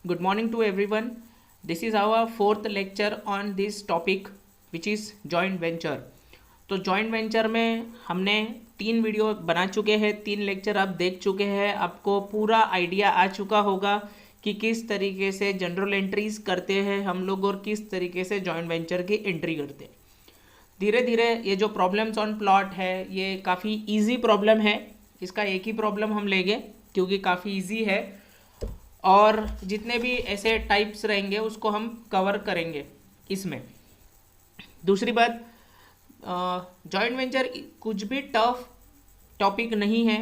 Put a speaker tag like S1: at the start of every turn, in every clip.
S1: Good morning to everyone. This is our fourth lecture on this topic which is joint venture. तो joint venture में हमने 3 video बना चुके हैं, 3 lecture आप देख चुके हैं। आपको पूरा आइडिया आ चुका होगा कि किस तरीके से जनरल एंट्रीज करते हैं हम लोग और किस तरीके से जॉइंट वेंचर की एंट्री करते हैं। धीरे धीरे ये जो प्रॉब्लम्स ऑन प्लॉट है ये काफ़ी इजी प्रॉब्लम है। इसका एक ही प्रॉब्लम हम लेंगे क्योंकि काफ़ी इजी है, और जितने भी ऐसे टाइप्स रहेंगे उसको हम कवर करेंगे इसमें। दूसरी बात, जॉइंट वेंचर कुछ भी टफ टॉपिक नहीं है।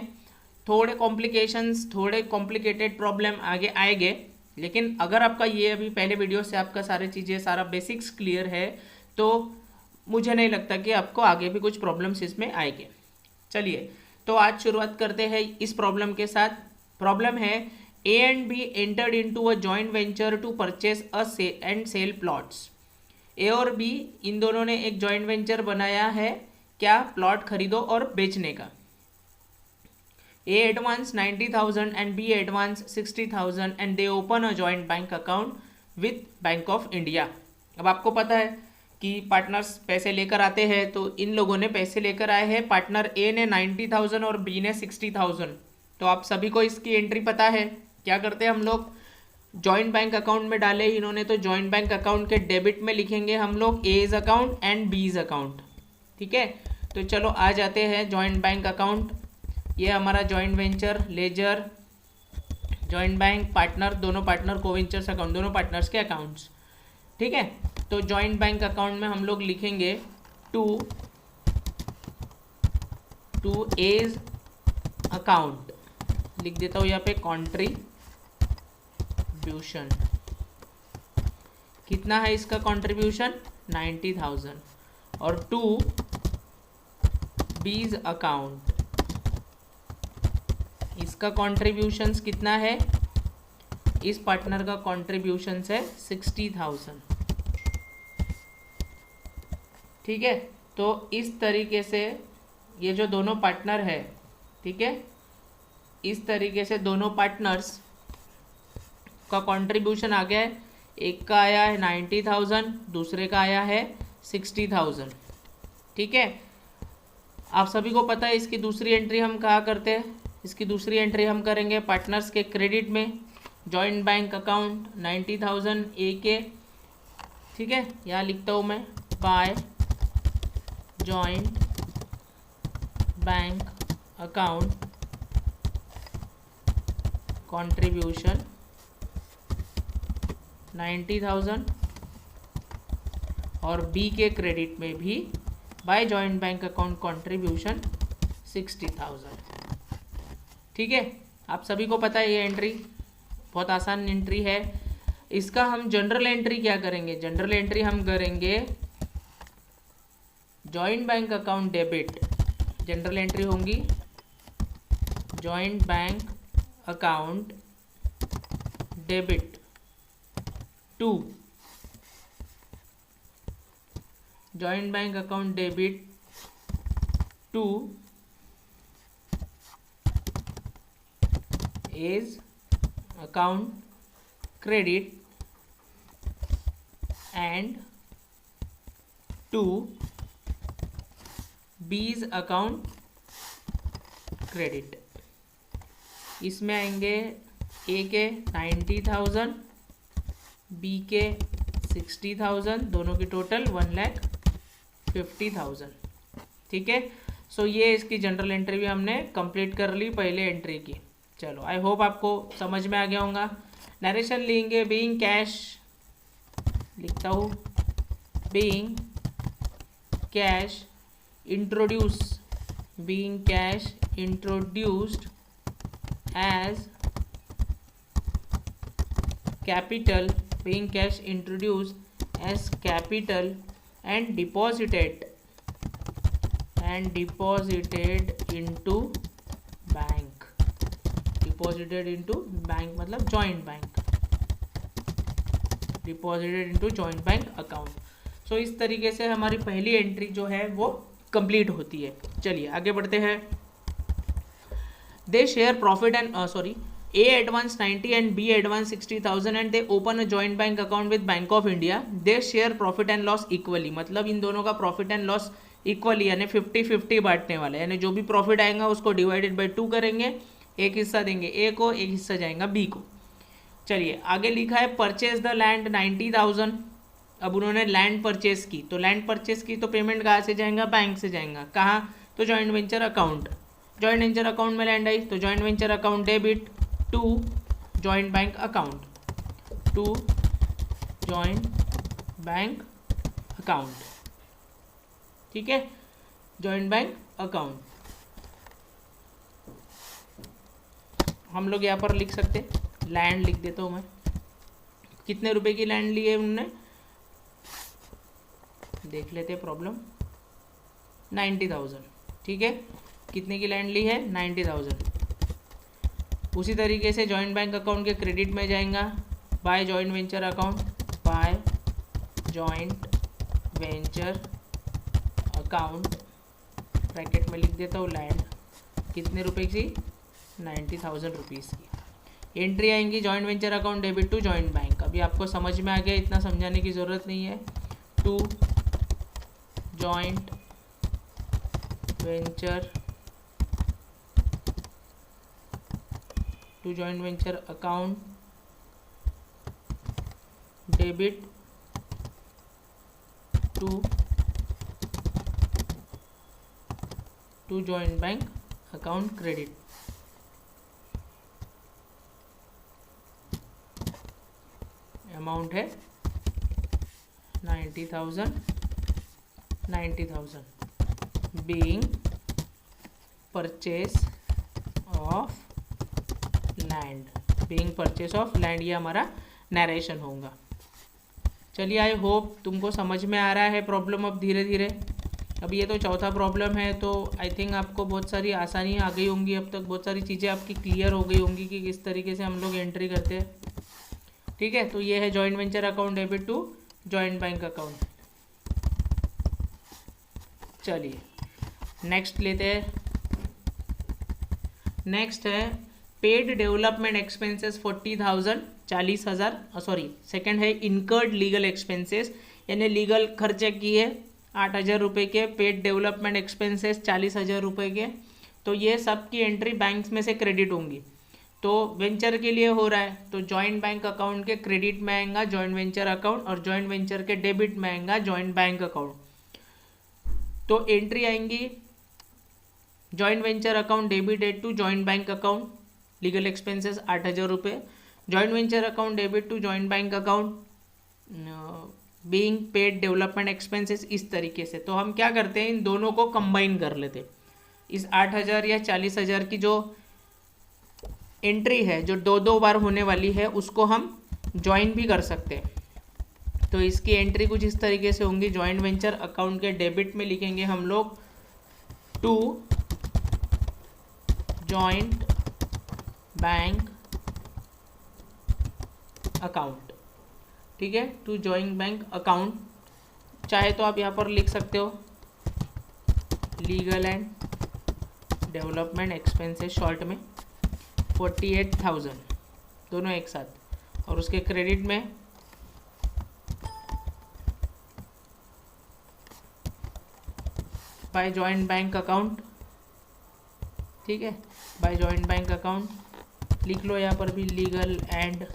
S1: थोड़े कॉम्प्लिकेशंस, थोड़े कॉम्प्लिकेटेड प्रॉब्लम आगे आएंगे, लेकिन अगर आपका ये अभी पहले वीडियो से आपका सारी चीज़ें, सारा बेसिक्स क्लियर है तो मुझे नहीं लगता कि आपको आगे भी कुछ प्रॉब्लम्स इसमें आएंगे। चलिए तो आज शुरुआत करते हैं इस प्रॉब्लम के साथ। प्रॉब्लम है A and B entered into a joint venture to purchase and sell plots. A और B इन दोनों ने एक जॉइंट वेंचर बनाया है, क्या? प्लॉट खरीदो और बेचने का। A advance 90,000 and B advance 60,000 and they open a joint bank account with Bank of India. अब आपको पता है कि पार्टनर्स पैसे लेकर आते हैं, तो इन लोगों ने पैसे लेकर आए हैं। पार्टनर A ने 90,000 और B ने 60,000। तो आप सभी को इसकी एंट्री पता है। क्या करते हैं हम लोग? जॉइंट बैंक अकाउंट में डाले इन्होंने, तो जॉइंट बैंक अकाउंट के डेबिट में लिखेंगे हम लोग A's account and B's account. ठीक है, तो चलो आ जाते हैं जॉइंट बैंक अकाउंट। ये हमारा joint venture, ledger, joint bank, partner, दोनों पार्टनर, कोवेंचर्स अकाउंट, दोनों पार्टनर्स के अकाउंट्स। ठीक है, तो जॉइंट बैंक अकाउंट में हम लोग लिखेंगे टू एज अकाउंट, लिख देता हूँ यहाँ पे कंट्रीब्यूशन। कितना है इसका कंट्रीब्यूशन? 90,000। और टू बीज अकाउंट, इसका कॉन्ट्रीब्यूशन कितना है? इस पार्टनर का कॉन्ट्रीब्यूशन है 60,000। ठीक है, तो इस तरीके से ये जो दोनों पार्टनर है, ठीक है, इस तरीके से दोनों पार्टनर्स का कंट्रीब्यूशन आ गया है। एक का आया है 90,000, दूसरे का आया है 60,000। ठीक है, आप सभी को पता है इसकी दूसरी एंट्री हम कहाँ करते हैं? इसकी दूसरी एंट्री हम करेंगे पार्टनर्स के क्रेडिट में। जॉइंट बैंक अकाउंट 90,000 ए के, ठीक है, यहाँ लिखता हूँ मैं by joint bank account contribution 90,000, और बी के क्रेडिट में भी by joint bank account contribution 60,000। ठीक है, आप सभी को पता है ये एंट्री बहुत आसान एंट्री है। इसका हम जनरल एंट्री क्या करेंगे? जनरल एंट्री हम करेंगे joint bank account debit. General entry होंगी joint bank account debit to joint bank account debit to A's account credit and to B's account credit. इसमें आएंगे ए के 90,000, बी के 60,000, दोनों की टोटल 1,50,000। ठीक है, सो ये इसकी जनरल एंट्री भी हमने कंप्लीट कर ली पहले एंट्री की। चलो, आई होप आपको समझ में आ गया होगा। नरेशन लेंगे बीइंग कैश, लिखता हूँ being cash introduce, being cash introduced as capital, being cash introduced as capital and deposited into bank, deposited into bank मतलब joint bank, deposited into joint bank account। सो इस तरीके से हमारी पहली एंट्री जो है वो कंप्लीट होती है। चलिए आगे बढ़ते हैं। They share profit and A advance 90 and B advance 60,000 and they open a joint bank account with Bank of India. They share profit and loss equally. मतलब इन दोनों का प्रॉफिट एंड लॉस इक्वली यानी 50-50 बांटने वाला है, यानी जो भी प्रॉफिट आएगा उसको डिवाइडेड बाई 2 करेंगे, एक हिस्सा देंगे ए को, एक हिस्सा जाएगा बी को। चलिए आगे लिखा है परचेज द लैंड 90,000। अब उन्होंने लैंड परचेज की, तो लैंड परचेज की तो पेमेंट कहाँ से जाएगा, बैंक से जाएगा। कहाँ, तो joint venture account. Joint venture account में लैंड आई तो joint venture account debit to joint bank account, to joint bank account. ठीक है, जॉइंट बैंक अकाउंट हम लोग यहाँ पर लिख सकते, लैंड लिख देता हूँ मैं। कितने रुपए की लैंड ली है उन्होंने, देख लेते प्रॉब्लम। 90,000। ठीक है, कितने की लैंड ली है, 90,000। उसी तरीके से जॉइंट बैंक अकाउंट के क्रेडिट में जाएगा by joint venture account, by joint venture account, bracket में लिख देता हूँ लैंड, कितने रुपए की, 90,000 रुपीज़ की। एंट्री आएंगी joint venture account debit to joint bank. अभी आपको समझ में आ गया, इतना समझाने की ज़रूरत नहीं है। To joint venture, to joint venture account debit to joint bank account credit. Amount है 90,000 being purchase of land, being purchase of land, ये हमारा नरेशन होगा। चलिए आई होप तुमको समझ में आ रहा है प्रॉब्लम अब धीरे धीरे। अब ये तो चौथा प्रॉब्लम है, तो आई थिंक आपको बहुत सारी आसानी आ गई होंगी, अब तक बहुत सारी चीज़ें आपकी क्लियर हो गई होंगी कि किस तरीके से हम लोग एंट्री करते हैं। ठीक है, तो ये है joint venture account debit to joint bank account. चलिए नेक्स्ट लेते हैं। नेक्स्ट है paid development expenses 40,000, 40,000, sorry second है इनकर्ड लीगल एक्सपेंसेस, यानी लीगल खर्चे किए 8,000 रुपये के, पेड डेवलपमेंट एक्सपेंसेस 40,000 रुपये के। तो ये सब की एंट्री बैंक में से क्रेडिट होंगी। तो वेंचर के लिए हो रहा है तो जॉइंट बैंक अकाउंट के क्रेडिट में आएगा जॉइंट वेंचर अकाउंट, और जॉइंट वेंचर के डेबिट में आएगा जॉइंट बैंक अकाउंट। तो एंट्री आएंगी joint venture account debit to joint bank account, legal expenses 8,000 रुपये, joint venture account debit to joint bank account being paid development expenses, इस तरीके से। तो हम क्या करते हैं, इन दोनों को कंबाइन कर लेते हैं। इस 8,000 या 40,000 की जो एंट्री है, जो दो बार होने वाली है, उसको हम ज्वाइन भी कर सकते हैं। तो इसकी एंट्री कुछ इस तरीके से होंगी। जॉइंट वेंचर अकाउंट के डेबिट में लिखेंगे हम लोग टू जॉइंट बैंक अकाउंट। ठीक है, टू जॉइंट बैंक अकाउंट, चाहे तो आप यहाँ पर लिख सकते हो legal and development expenses short में 48,000, दोनों एक साथ, और उसके क्रेडिट में बाय जॉइंट बैंक अकाउंट। ठीक है, बाय जॉइंट बैंक अकाउंट लिख लो यहाँ पर भी लीगल एंड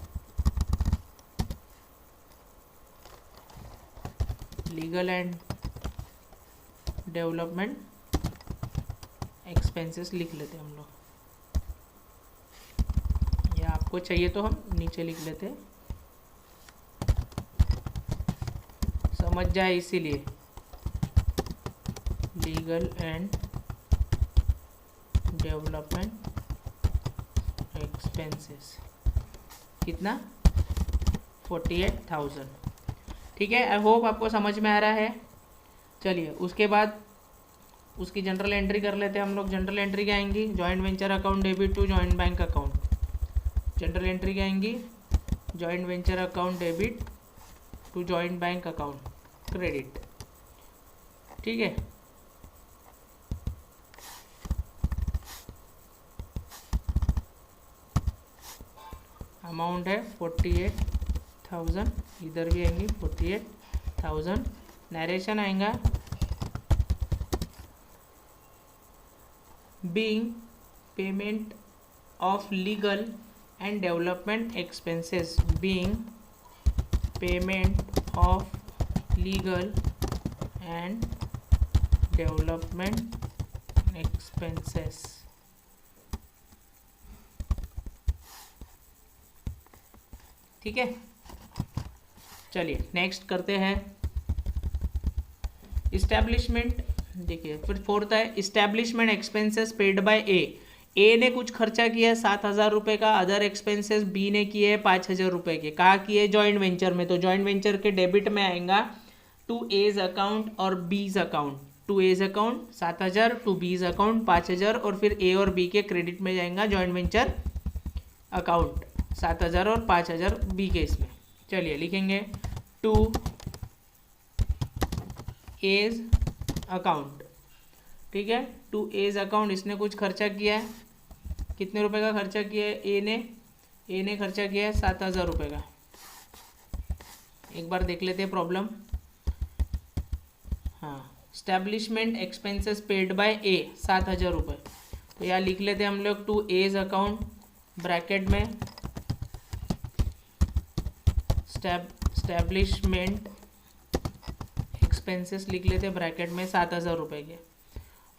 S1: डेवलपमेंट एक्सपेंसेस लिख लेते हैं हम लोग, या आपको चाहिए तो हम नीचे लिख लेते हैं, समझ जाए इसीलिए। लीगल एंड डेवलपमेंट एक्सपेंसेस कितना, 48,000। ठीक है, आई होप आपको समझ में आ रहा है। चलिए उसके बाद उसकी जनरल एंट्री कर लेते हैं हम लोग। जनरल एंट्री क्या आएंगी, joint venture account debit to joint bank account. General entry क्या आएंगी, joint venture account debit to joint bank account credit. ठीक है, अमाउंट है 48,000, इधर भी आएंगी 48,000। नरेशन आएगा being payment of legal and development expenses, being payment of legal and development expenses. ठीक है, चलिए नेक्स्ट करते हैं इस्टेब्लिशमेंट। देखिए फिर फोर्थ है establishment expenses paid by A ने कुछ खर्चा किया है 7,000 रुपये का, अदर एक्सपेंसेस बी ने किए 5,000 रुपये के। कहाँ किए? जॉइंट वेंचर में। तो जॉइंट वेंचर के डेबिट में आएगा टू एज अकाउंट और B's account. To A's account 7,000, to B's account 5,000, और फिर ए और बी के क्रेडिट में जाएगा जॉइंट वेंचर अकाउंट 7,000 और 5,000 बी के इसमें। चलिए लिखेंगे टू एज अकाउंट। ठीक है, टू एज अकाउंट इसने कुछ खर्चा किया है। कितने रुपए का खर्चा किया है? ए ने खर्चा किया है 7,000 रुपये का। एक बार देख लेते हैं प्रॉब्लम। हाँ, स्टैब्लिशमेंट एक्सपेंसेस पेड बाय ए 7,000 रुपये। तो यहाँ लिख लेते हैं हम लोग टू एज अकाउंट, ब्रैकेट में स्टैब्लिशमेंट एक्सपेंसेस लिख लेते हैं ब्रैकेट में 7,000 रुपये के।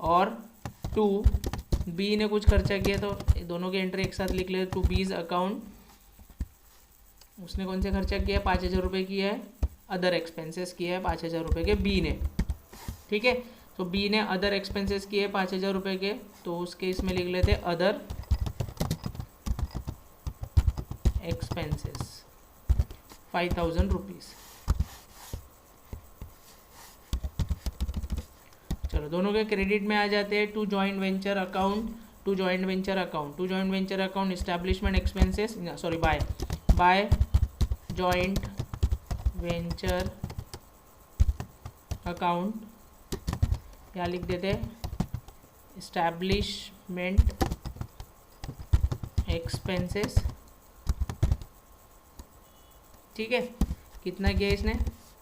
S1: और टू बी ने कुछ खर्चा किया तो दोनों के एंट्री एक साथ लिख लेते। टू बीज अकाउंट, उसने कौन से खर्चा किया? 5,000 रुपये किया है। अदर एक्सपेंसेस किया है 5,000 रुपये के बी ने। ठीक है, तो बी ने अदर एक्सपेंसेस किए 5,000 रुपये के, तो उसके इसमें लिख लेते अदर एक्सपेंसेस 5,000 रुपीज़। चलो दोनों के क्रेडिट में आ जाते हैं to joint venture account, to joint venture account, to joint venture account establishment expenses, sorry by joint venture account. क्या लिख देते हैं? Establishment expenses. ठीक है, कितना किया इसने?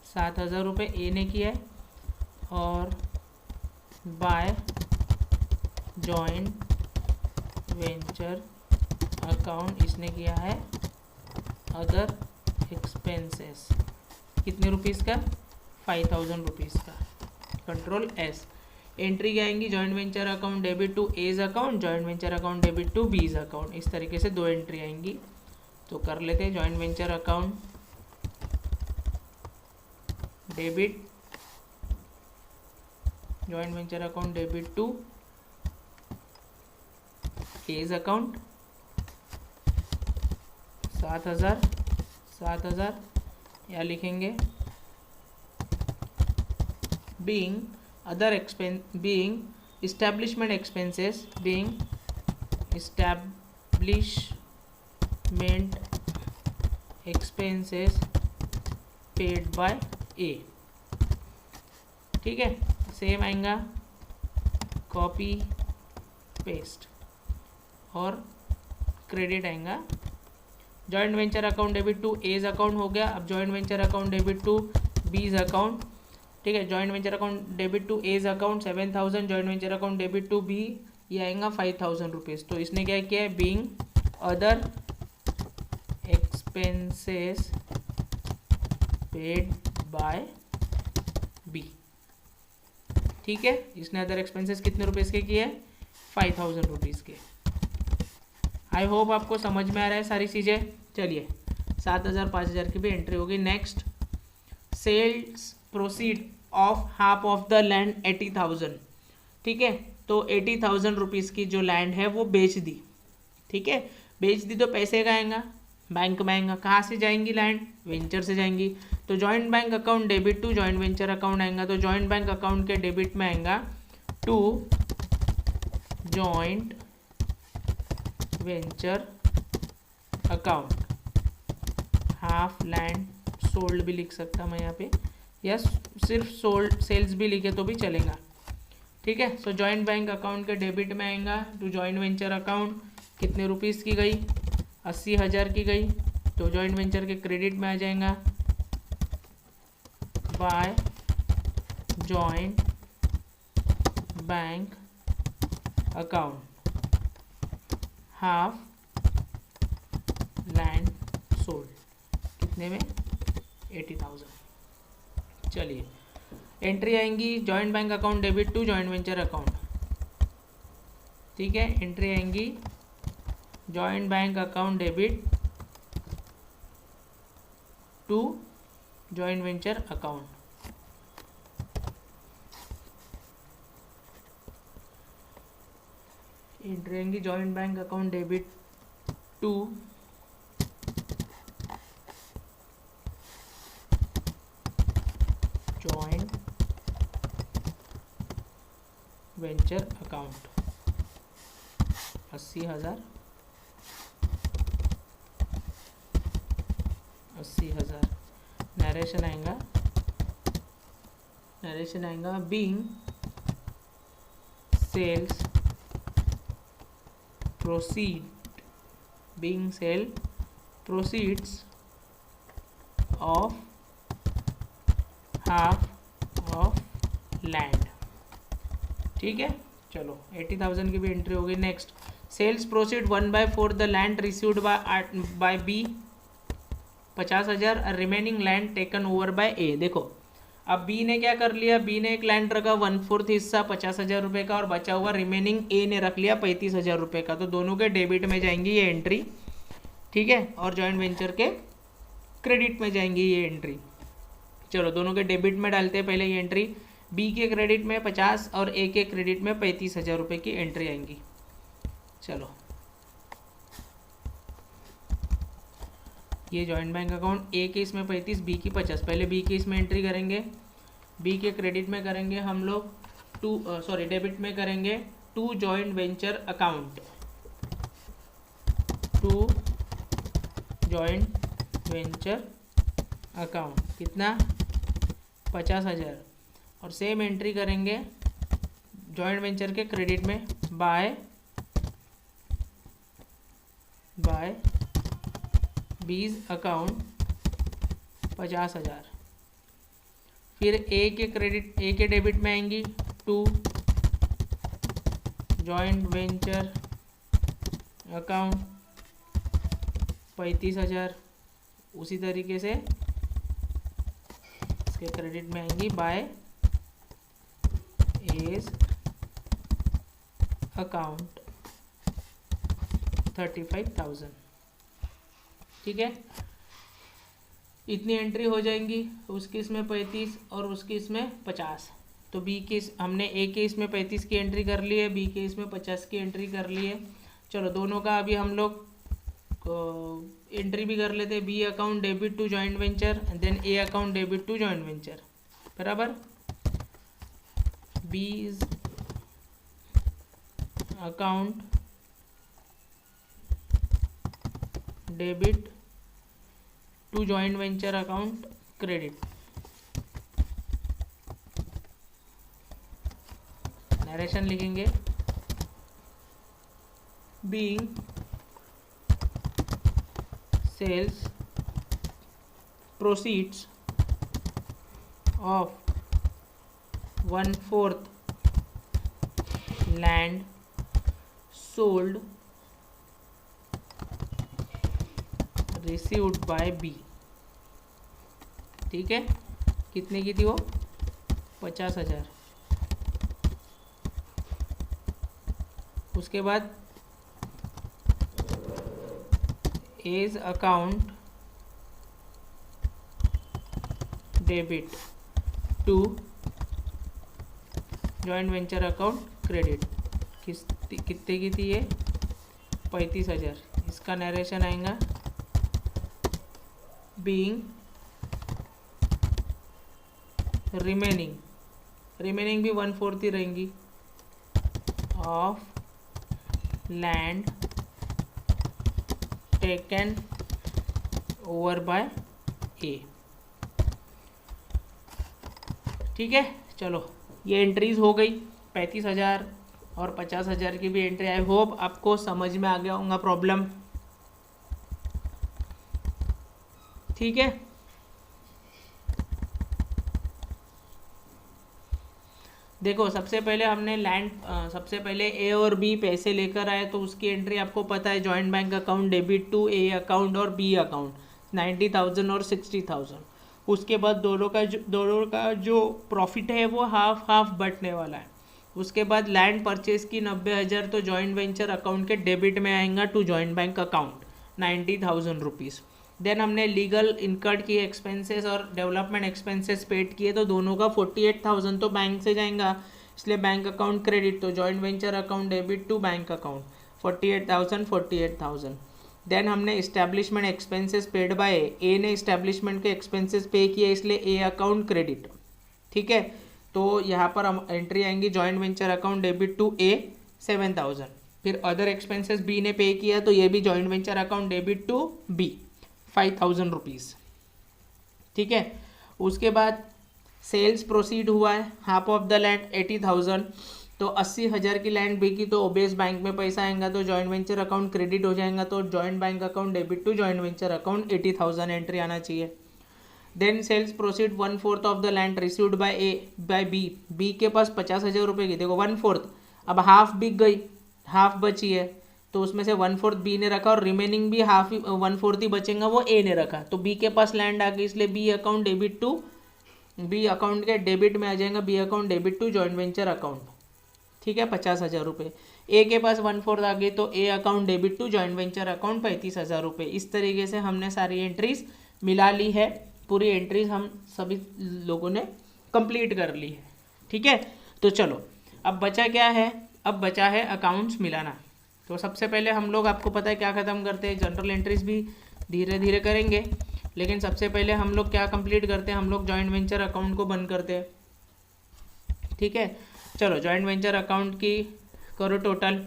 S1: 7,000 रुपये ए ने किया है, और बाय जॉइंट वेंचर अकाउंट इसने किया है अदर एक्सपेंसेस। कितने रुपीज़ का? 5,000 रुपीज़ का। Control S. एंट्री क्या आएंगी? Joint venture account debit to A's account, joint venture account debit to B's account. इस तरीके से दो एंट्री आएंगी। तो कर लेते हैं joint venture account debit, joint venture account debit to A's account 7,000 या लिखेंगे being other expense, being establishment expenses, being establishment expenses paid by A. ठीक है, सेम आएगा कॉपी पेस्ट और क्रेडिट आएगा। Joint venture account debit to A's account हो गया। अब joint venture account debit to B's account. ठीक है, joint venture account debit to A's account 7,000, joint venture account debit to B ये आएगा 5,000 रुपीज़। तो इसने क्या किया है? Being other expenses paid by B. ठीक है, इसने अदर एक्सपेंसेस कितने रुपीज़ के किए? 5,000 रुपीज़ के। आई होप आपको समझ में आ रहा है सारी चीज़ें। चलिए 7,000 5,000 की भी एंट्री होगी। Next, sales proceed of half of the land 80,000। ठीक है, तो 80,000 रुपीज़ की जो लैंड है वो बेच दी। ठीक है, बेच दी तो पैसे का आएगा? बैंक में आएगा। कहाँ से जाएंगी लैंड? वेंचर से जाएंगी। तो joint bank account debit to joint venture account आएगा। तो जॉइंट बैंक अकाउंट के डेबिट में आएगा to joint venture account. Half land sold भी लिख सकता मैं यहाँ पे, या सिर्फ सोल्ड सेल्स भी लिखे तो भी चलेगा। ठीक है, सो जॉइंट बैंक अकाउंट के डेबिट में आएगा टू जॉइंट वेंचर अकाउंट। कितने रुपीज़ की गई? 80,000 की गई। तो जॉइंट वेंचर के क्रेडिट में आ जाएगा by joint bank account half land sold. कितने में? 80,000। चलिए एंट्री आएंगी joint bank account debit to joint venture account. ठीक है, एंट्री आएंगी joint bank account debit to joint venture account. Entry आएंगी joint bank account debit to joint venture account 80,000 80,000। Narration आएगा being sales proceeds of half of land। ठीक है, चलो 80,000 की भी एंट्री हो गई। Next sales proceed 1/4 the land received by B 50,000 remaining land taken over by A. देखो अब बी ने क्या कर लिया, बी ने एक लैंड रखा 1/4 हिस्सा 50,000 रुपये का और बचा हुआ रिमेनिंग ए ने रख लिया 35,000 रुपये का। तो दोनों के डेबिट में जाएंगी ये एंट्री, ठीक है, और जॉइंट वेंचर के क्रेडिट में जाएंगी ये एंट्री। चलो दोनों के डेबिट में डालते हैं पहले ये एंट्री। बी के क्रेडिट में 50 और ए के क्रेडिट में 35,000 रुपये की एंट्री आएंगी। चलो ये जॉइंट बैंक अकाउंट, ए के इसमें 35, बी की 50। पहले बी के इसमें एंट्री करेंगे, बी के क्रेडिट में करेंगे हम लोग डेबिट में करेंगे to joint venture account, to joint venture account. कितना? 50,000। और सेम एंट्री करेंगे जॉइंट वेंचर के क्रेडिट में बाय बीज अकाउंट 50,000। फिर ए के डेबिट में आएंगी टू जॉइंट वेंचर अकाउंट 35,000। उसी तरीके से इसके क्रेडिट में आएंगी बाय एज अकाउंट 35,000। ठीक है, इतनी एंट्री हो जाएंगी। उसकी इसमें 35 और उसकी इसमें 50। तो बी के हमने ए के इसमें 35 की एंट्री कर ली है, बी के इसमें 50 की एंट्री कर ली है। चलो दोनों का अभी हम लोग एंट्री भी कर लेते हैं। B account debit to joint venture and then A account debit to joint venture बराबर। B account debit to joint venture account credit. Narration लिखेंगे being sales proceeds of 1/4 land sold received by B. ठीक है, कितने की थी वो? 50,000। उसके बाद A's account debit to joint venture account credit. कितने की थी ये? 35,000। इसका नरेशन आएगा बीइंग रिमेनिंग भी 1/4 ही रहेंगी of land taken over by A. ठीक है, चलो ये एंट्रीज हो गई 35,000 और 50,000 की भी एंट्री। आई होप आपको समझ में आ गया होगा प्रॉब्लम। ठीक है। देखो सबसे पहले हमने सबसे पहले ए और बी पैसे लेकर आए तो उसकी एंट्री आपको पता है, joint bank account debit to A account और बी अकाउंट 90,000 और 60,000। उसके बाद दोनों का जो प्रॉफिट है वो हाफ हाफ बंटने वाला है। उसके बाद लैंड परचेज की 90,000 तो जॉइंट वेंचर अकाउंट के डेबिट में आएगा to joint bank account 90,000 rupees. Then हमने लीगल इनकर्ड की एक्सपेंसेस और डेवलपमेंट एक्सपेंसेस पेड किए तो दोनों का 48,000 तो बैंक से जाएगा, इसलिए बैंक अकाउंट क्रेडिट, तो joint venture account debit to bank account 48,000। Then हमने establishment expenses paid by A ने इस्टेब्लिशमेंट के एक्सपेंसेस पे किए, इसलिए ए अकाउंट क्रेडिट। ठीक है, तो यहाँ पर हम एंट्री आएंगी joint venture account debit to A 7,000। फिर अदर एक्सपेंसेस बी ने पे किया तो ये भी joint venture account debit to B 5,000 rupees. ठीक है, उसके बाद सेल्स प्रोसीड हुआ है, हाफ ऑफ द लैंड 80,000, तो 80,000 की लैंड बिकी तो ओबेस बैंक में पैसा आएगा तो जॉइंट वेंचर अकाउंट क्रेडिट हो जाएगा, तो joint bank account debit to joint venture account 80,000 entry आना चाहिए। Then sales proceed 1/4 of the land received by A by B, B के पास 50,000 रुपये की, देखो 1/4, अब हाफ बिक गई, हाफ बची है तो उसमें से 1/4 बी ने रखा और रिमेनिंग भी हाफ 1/4 ही बचेगा वो ए ने रखा, तो बी के पास लैंड आ गई, इसलिए B account debit to B account के डेबिट में आ जाएगा, B account debit to joint venture account. ठीक है, 50,000 रुपये। ए के पास 1/4 आ गई तो A account debit to joint venture account 35,000 रुपये। इस तरीके से हमने सारी एंट्रीज मिला ली है, पूरी एंट्रीज हम सभी लोगों ने कंप्लीट कर ली है। ठीक है, तो चलो अब बचा क्या है, अब बचा है अकाउंट्स मिलाना। तो सबसे पहले हम लोग, आपको पता है क्या ख़त्म करते हैं, जनरल एंट्रीज भी धीरे धीरे करेंगे, लेकिन सबसे पहले हम लोग क्या कंप्लीट करते हैं, हम लोग जॉइंट वेंचर अकाउंट को बंद करते हैं। ठीक है, चलो जॉइंट वेंचर अकाउंट की करो टोटल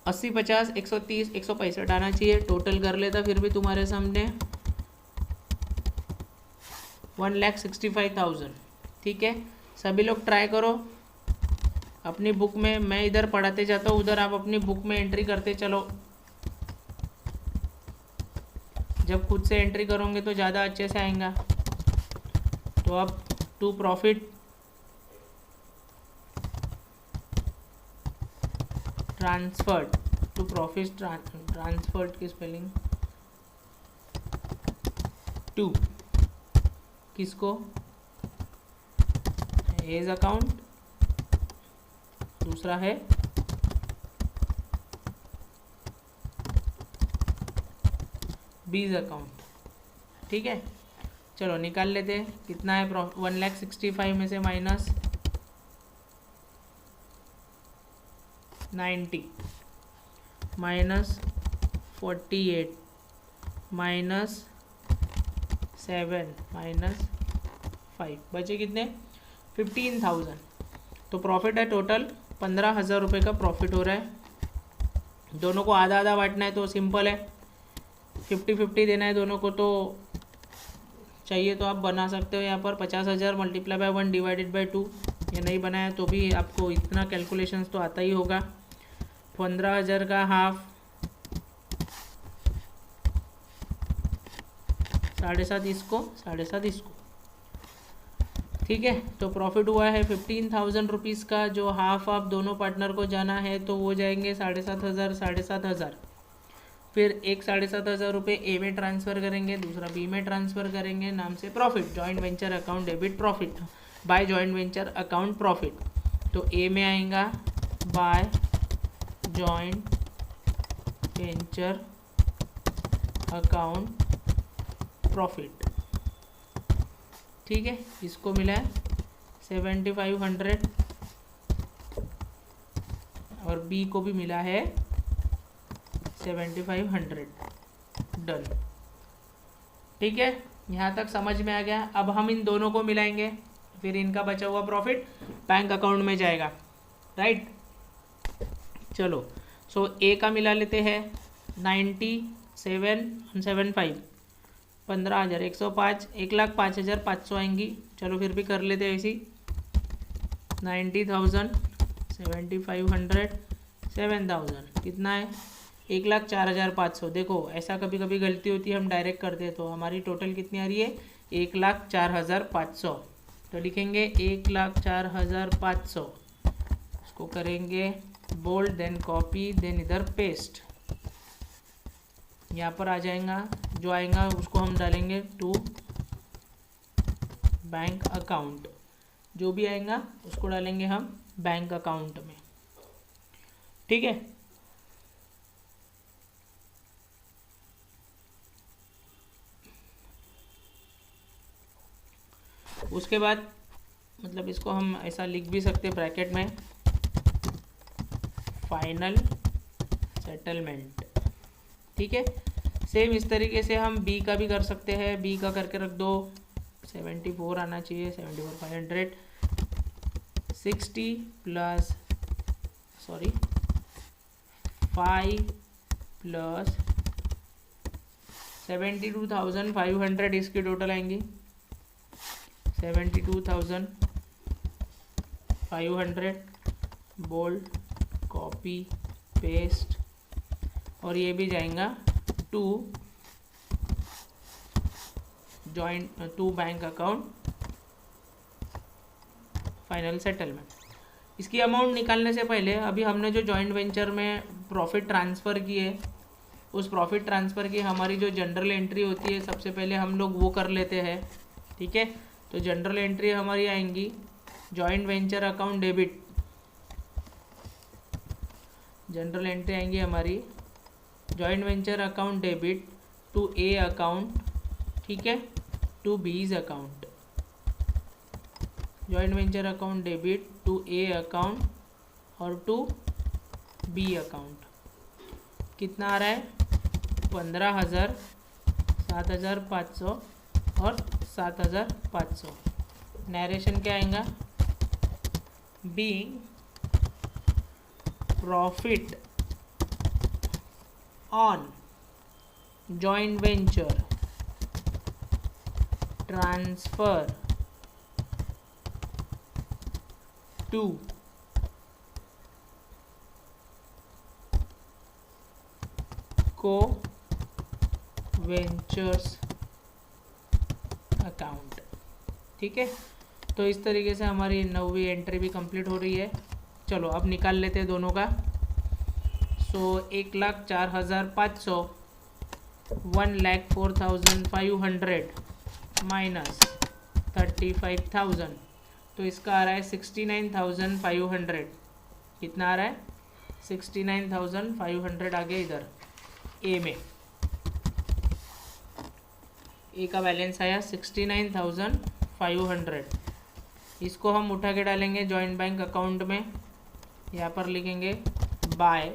S1: 80, 50, 130, 165 आना चाहिए, टोटल कर लेता फिर भी तुम्हारे सामने 1,65,000। ठीक है, सभी लोग ट्राई करो अपनी बुक में, मैं इधर पढ़ाते जाता हूँ, उधर आप अपनी बुक में एंट्री करते चलो। जब खुद से एंट्री करोगे तो ज़्यादा अच्छे से आएगा। तो अब to profit transferred, to profit transferred की स्पेलिंग टू किसको, एज अकाउंट, दूसरा है बीज अकाउंट। ठीक है, चलो निकाल लेते हैं कितना है, 1,65,000 में से माइनस 90 माइनस 48 माइनस 7 माइनस 5 बचे कितने, 15,000। तो प्रॉफिट है टोटल 15,000 रुपये का प्रॉफिट हो रहा है। दोनों को आधा आधा बांटना है तो सिंपल है, 50-50 देना है दोनों को, तो चाहिए तो आप बना सकते हो यहाँ पर 50,000 मल्टीप्लाई बाय 1 डिवाइडेड बाय 2, ये नहीं बनाया तो भी आपको इतना कैलकुलेशंस तो आता ही होगा। 15,000 का हाफ 7.5 इसको, 7.5 इसको। ठीक है, तो प्रॉफिट हुआ है 15,000 रुपीज़ का, जो हाफ आप दोनों पार्टनर को जाना है तो वो जाएंगे 7,500, 7,500। फिर एक 7,500 रुपये ए में ट्रांसफ़र करेंगे, दूसरा बी में ट्रांसफ़र करेंगे, नाम से profit, joint venture account debit profit by joint venture account profit. तो ए में आएगा by joint venture account profit. ठीक है, इसको मिला है 7,500 और बी को भी मिला है 7,500। डन। ठीक है, यहाँ तक समझ में आ गया। अब हम इन दोनों को मिलाएंगे, फिर इनका बचा हुआ प्रॉफिट बैंक अकाउंट में जाएगा, राइट। चलो, सो ए का मिला लेते हैं 97,175, 15,000, 105, 1,05,500 आएंगी। चलो फिर भी कर लेते हैं ऐसी, 90,000, 7,500, 7,000 कितना है 1,04,500। देखो ऐसा कभी कभी गलती होती है, हम डायरेक्ट कर दे, तो हमारी टोटल कितनी आ रही है 1,04,500। तो लिखेंगे 1,04,500, इसको करेंगे बोल्ड, देन कॉपी, देन इधर पेस्ट। यहाँ पर आ जाएगा, जो आएगा उसको हम डालेंगे टू बैंक अकाउंट, जो भी आएगा उसको डालेंगे हम बैंक अकाउंट में। ठीक है, उसके बाद मतलब इसको हम ऐसा लिख भी सकते ब्रैकेट में, फाइनल सेटलमेंट। ठीक है, सेम इस तरीके से हम बी का भी कर सकते हैं। बी का करके रख दो, 74 आना चाहिए, 74,500, 60 प्लस 5 प्लस 72,500 इसकी टोटल आएंगी 72,500। बोल्ड, कॉपी, पेस्ट, और ये भी जाएगा to bank account final settlement. इसकी अमाउंट निकालने से पहले अभी हमने जो जॉइंट वेंचर में प्रॉफिट ट्रांसफ़र किए, उस प्रॉफिट ट्रांसफ़र की हमारी जो जनरल एंट्री होती है, सबसे पहले हम लोग वो कर लेते हैं। ठीक है, तो जनरल एंट्री हमारी आएंगी joint venture account debit. General entry आएंगी हमारी joint venture account debit to A account, ठीक है, to B's account. Joint venture account debit to A account और टू बी अकाउंट। कितना आ रहा है 15,000, 7,500 और 7,500। नरेशन क्या आएगा, being profit on joint venture transfer to co venturers account. ठीक है, तो इस तरीके से हमारी 9वीं एंट्री भी कंप्लीट हो रही है। चलो अब निकाल लेते हैं दोनों का। 1,04,500 1,04,500 माइनस 35,000, तो इसका आ रहा है 69,500। कितना आ रहा है 69,500 आ गया इधर ए में। ए का बैलेंस आया 69,500। इसको हम उठा के डालेंगे जॉइंट बैंक अकाउंट में। यहाँ पर लिखेंगे by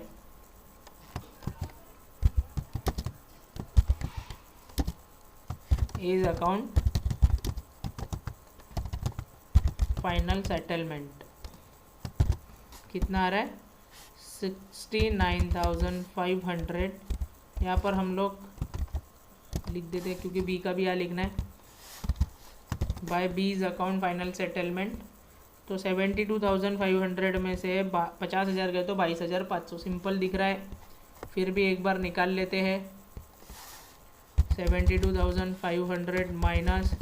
S1: A's account final settlement. कितना आ रहा है 69,500। यहाँ पर हम लोग लिख देते हैं क्योंकि बी का भी यहाँ लिखना है, bye B's account final settlement. तो 72,500 में से 50,000 गए तो 22,500। सिंपल दिख रहा है, फिर भी एक बार निकाल लेते हैं। 72,500 माइनस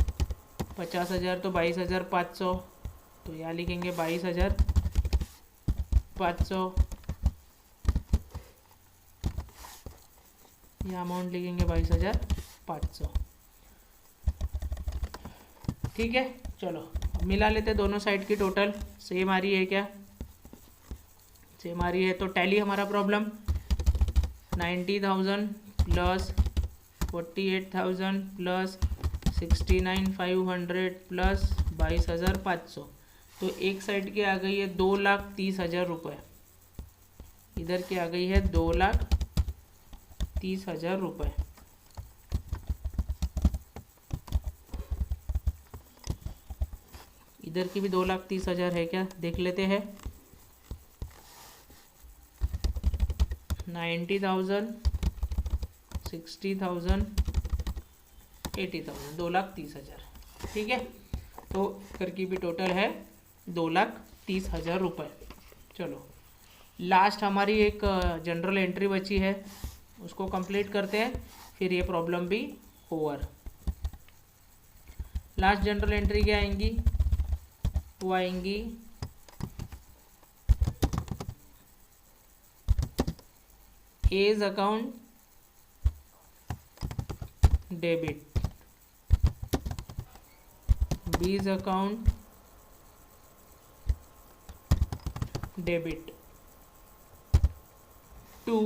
S1: 50,000 तो 22,500, तो यहाँ लिखेंगे 22,500। यहाँ अमाउंट लिखेंगे 22,500। ठीक है, चलो मिला लेते दोनों साइड की टोटल। सेम आ रही है क्या, सेम आ रही है। तो टैली हमारा प्रॉब्लम 90,000 प्लस 48,000 प्लस 69,500 प्लस 22,500। तो एक साइड की आ गई है 2,30,000 रुपये, इधर की आ गई है 2,30,000 रुपये। इधर की भी 2,30,000 है क्या, देख लेते हैं। 90,000, 60,000, 80,000, 2,30,000। ठीक है, तो इधर की भी टोटल है 2,30,000 रुपये। चलो लास्ट हमारी एक जनरल एंट्री बची है, उसको कंप्लीट करते हैं, फिर ये प्रॉब्लम भी ओवर। लास्ट जनरल एंट्री क्या आएंगी, वो आएंगी A's account debit, B's account debit to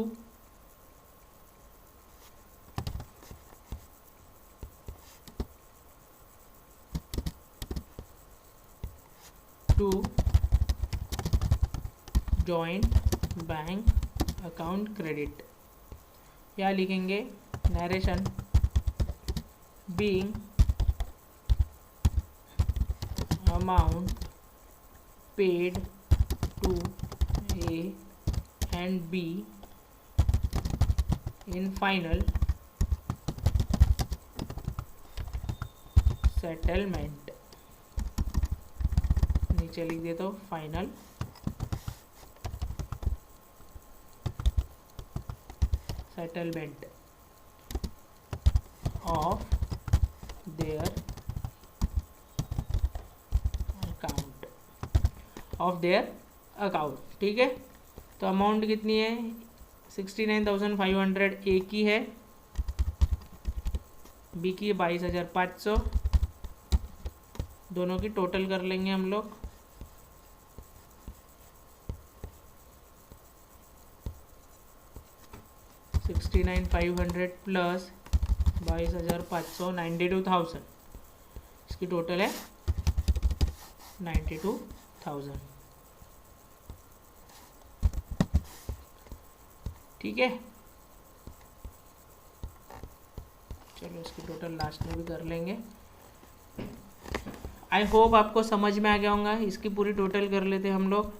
S1: joint bank account credit. या लिखेंगे narration being amount paid to A and B in final settlement. नीचे लिख देता हूँ final settlement of their account. ठीक है, तो अमाउंट कितनी है 69,500 ए की है, बी की 22,500, दोनों की टोटल कर लेंगे हम लोग। $69,500 प्लस 22,500 92,000, इसकी टोटल है 92,000। ठीक है, चलो इसकी टोटल लास्ट में भी कर लेंगे। आई होप आपको समझ में आ गया होगा। इसकी पूरी टोटल कर लेते हम लोग।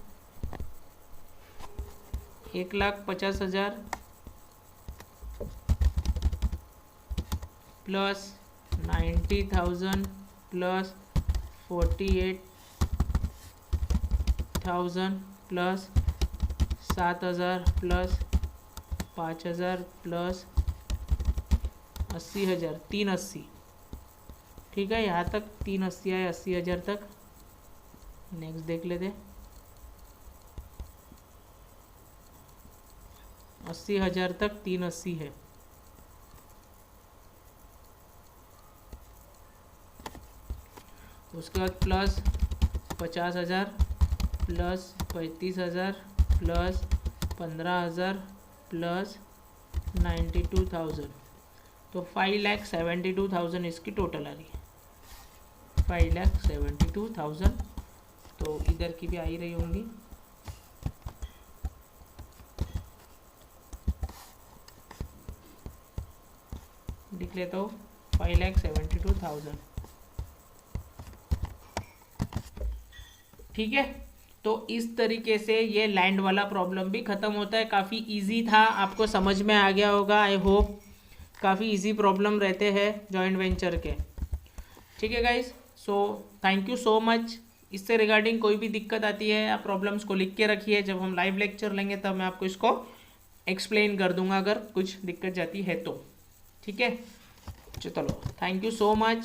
S1: 1,50,000 plus 90,000 plus 48,000 plus 7,000 plus 5,000 plus 80,000, 380। ठीक है, यहाँ तक 380 आए, 80,000 तक। नेक्स्ट देख लेते, 80,000 तक 380 है। उसके बाद प्लस 50,000 प्लस 35,000 प्लस 15,000 प्लस 92,000, तो 5,72,000 इसकी टोटल आ रही है। 5,72,000, तो इधर की भी आ ही रही होंगी। लिख लेता हूँ 5,72,000। ठीक है, तो इस तरीके से ये लैंड वाला प्रॉब्लम भी ख़त्म होता है। काफ़ी इजी था, आपको समझ में आ गया होगा आई होप। काफ़ी इजी प्रॉब्लम रहते हैं जॉइंट वेंचर के। ठीक है guys, so thank you so much. इससे रिगार्डिंग कोई भी दिक्कत आती है, आप प्रॉब्लम्स को लिख के रखिए। जब हम लाइव लेक्चर लेंगे तब मैं आपको इसको एक्सप्लेन कर दूंगा अगर कुछ दिक्कत जाती है तो। ठीक है, चलो थैंक यू सो मच।